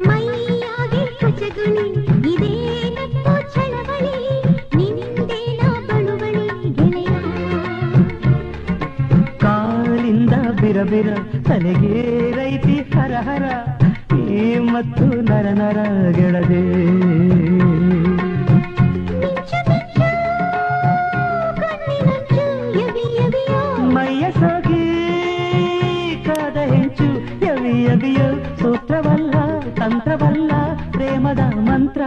ಮೈಯಾಗೆ ಕುಚಗುಳಿ ಇದೇನಕ್ಕೋ ಚಳವಳಿ ನಿಂದೇನ ಬಳುವಳಿ ಗೆಳೆಯ ಕಾಲಿಂದ ಬಿರಬಿರ ತಲೆಗೆ ರೈತಿ ಹರಹರ ಈ ಮತ್ತು ನರ ನರ ಗೆಳದೆ ಮೈಯ ಸೋಗಿ ಕಾದ ಹೆಂಚು ಯವಿ ಯವಿಯೋ ಸೂತ್ರವಲ್ಲ ತಂತ್ರವಲ್ಲ ಪ್ರೇಮದ ಮಂತ್ರ